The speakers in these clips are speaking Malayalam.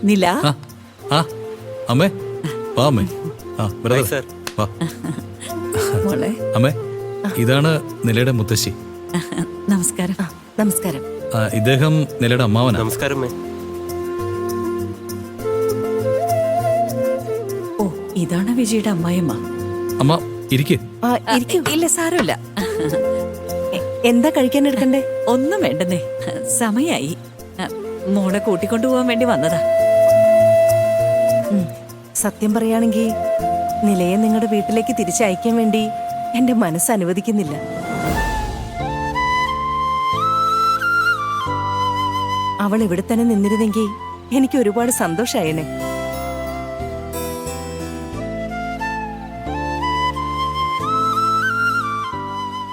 നില അമ്മേ വാ അമ്മേ. വാ മോളെ. അമ്മേ, ഇതാണ് നിലയുടെ മുത്തശ്ശി. നമസ്കാരം. നമസ്കാരം. ഇദ്ദേഹം നിലയുടെ അമ്മാവനാ. നമസ്കാരം. ഓ, ഇതാണ് വിജയുടെ അമ്മായിമ്മ. അമ്മ ഇരിക്ക്. ഇല്ല, സാരമില്ല. എന്താ കഴിക്കാൻ എടുക്കണ്ടേ? ഒന്നും വേണ്ടെന്നേ, സമയായി. മോളെ കൂട്ടിക്കൊണ്ടുപോകാൻ വേണ്ടി വന്നതാ. സത്യം പറയുകയാണെങ്കിൽ നിലയെ നിങ്ങളുടെ വീട്ടിലേക്ക് തിരിച്ചയക്കാൻ വേണ്ടി എന്റെ മനസ്സ് അനുവദിക്കുന്നില്ല. അവൾ ഇവിടെ തന്നെ നിന്നിരുന്നെങ്കിൽ എനിക്ക് ഒരുപാട് സന്തോഷായേനെ.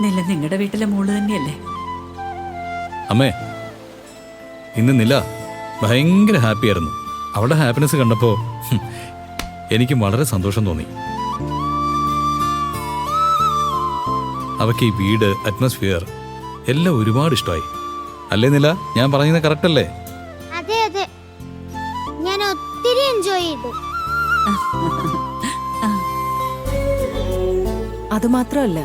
നില നിങ്ങളുടെ വീട്ടിലെ മോള് തന്നെയല്ലേ? അമ്മേ, ഇന്ന് നില ഭയങ്കര ഹാപ്പിയായിരുന്നു. അവളുടെ ഹാപ്പിനെസ് കണ്ടപ്പോ എനിക്ക് വളരെ സന്തോഷം തോന്നി. അവക്ക് ഈ വീട്, അറ്റ്മോസ്ഫിയർ എല്ലാം ഒരുപാട് ഇഷ്ടമായി. അല്ലേ നില? ഞാൻ പറഞ്ഞത് കറക്റ്റ് അല്ലേ? അതെ അതെ, ഞാൻ ഒത്തിരി എൻജോയ് ചെയ്തു. അതുമാത്രമല്ല,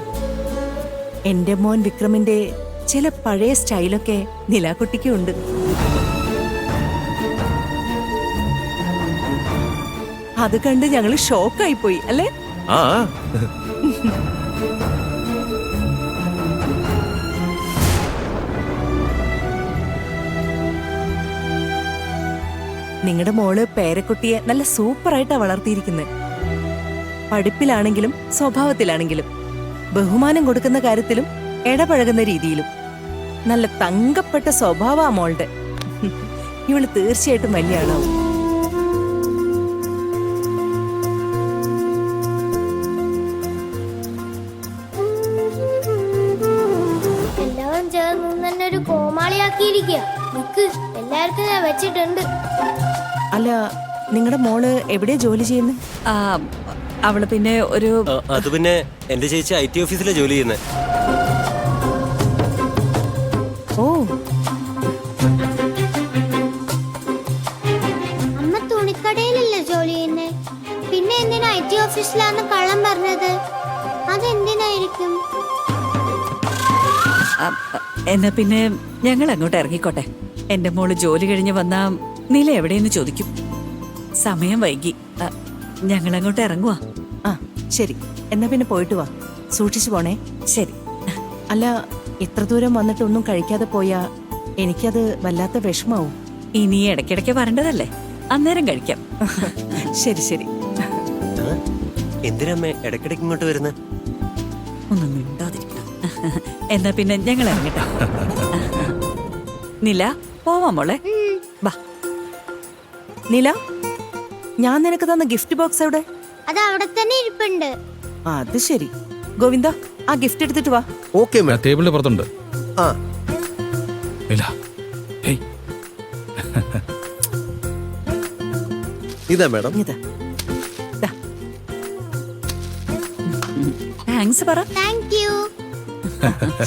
എന്റെ മോൻ വിക്രമിന്റെ ചില പഴയ സ്റ്റൈലൊക്കെ നിലാക്കുട്ടിക്കും ഉണ്ട്. അത് കണ്ട് ഞങ്ങള് ഷോക്കായി പോയി, അല്ലേ? നിങ്ങളുടെ മോള് പേരക്കുട്ടിയെ നല്ല സൂപ്പറായിട്ടാ വളർത്തിയിരിക്കുന്നത്. പഠിപ്പിലാണെങ്കിലും സ്വഭാവത്തിലാണെങ്കിലും ബഹുമാനം കൊടുക്കുന്ന കാര്യത്തിലും ഇടപഴകുന്ന രീതിയിലും നല്ല തങ്കപ്പെട്ട സ്വഭാവ മോളുടെ. ഇവള് തീർച്ചയായിട്ടും വലിയ ആളാവും. എല്ലാവരും ചേർന്ന് തന്നെ ഒരു കോമാളിയാക്കിയിരിക്കുക. നിക്ക്, എല്ലാവർക്കും ഞാൻ വെച്ചിട്ടുണ്ട്. അല്ല, നിങ്ങളുടെ മോള് എവിടെയാ ജോലി ചെയ്യുന്നത്? അവള് പിന്നെ ഒരു അത് പിന്നെ എന്റെ ചേച്ചി IT ഓഫീസിലെ ജോലി ചെയ്യുന്നത്. ഓ, അമ്മ തുണിക്കടയിലല്ലേ ജോലി ചെയ്യുന്നേ? പിന്നെ എന്തിനാ IT ഓഫീസിലാന്ന് കള്ളം പറഞ്ഞത്? അതെന്തിനായിരിക്കും? എന്നാ പിന്നെ ഞങ്ങൾ അങ്ങോട്ട് ഇറങ്ങിക്കോട്ടെ. എന്റെ മോള് ജോലി കഴിഞ്ഞ് വന്നാ നില എവിടെയെന്ന് ചോദിക്കും. സമയം വൈകി, ഞങ്ങൾ അങ്ങോട്ട് ഇറങ്ങുവാ. ആ ശരി, എന്നാ പിന്നെ പോയിട്ട് വാ. സൂക്ഷിച്ചു പോണേ. ശരി. അല്ല, ഇത്ര ദൂരം വന്നിട്ടൊന്നും കഴിക്കാതെ പോയാ എനിക്കത് വല്ലാത്ത വിഷമാവും. ഇനി ഇടയ്ക്കിടയ്ക്ക് വരേണ്ടതല്ലേ, അന്നേരം കഴിക്കാം. ശരി ശരി. എന്തിനമ്മേ ഇടയ്ക്കിടയ്ക്ക് ഇങ്ങോട്ട് വരുന്നത്? ഒന്നും മിണ്ടാതിരിക്കണം. എന്നാ പിന്നെ ഞങ്ങൾ ഇറങ്ങട്ടെ. നില, പോവാം മോളെ. വാ. നില, ഞാൻ നിനക്ക് തന്ന ഗിഫ്റ്റ് ബോക്സ് എവിടെ? അത് അവിടെ തന്നെ ഇരിപ്പുണ്ട്. അത് ശരി. ഗോവിന്ദ, ആ ഗിഫ്റ്റ് എടുത്തിട്ട് വാ. ഓക്കെ, ടേബിളിന്റെ പുറത്തുണ്ട്. നില, ഹേയ്. ഇതാ മാഡം. ഇതാ. താങ്ക്സ് പറ. Thank you.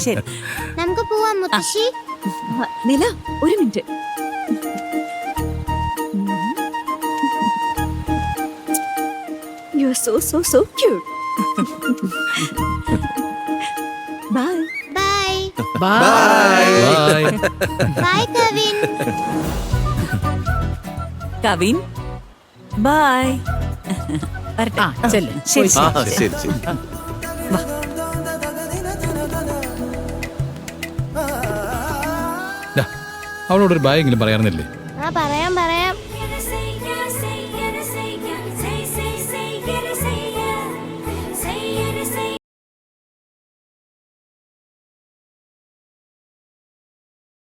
ശരി, നമുക്ക് പോവാം മുത്തശ്ശി. നില, ഒരു minute. You are so cute. Bye. Bye Bye. Bye Kavin. Kavin, bye. വരട്ടെ. ശരി ശരി. ശരി ശരി. അവളോടൊരു ബായെങ്കിലും പറയാറുന്നില്ലേ? പറയാം.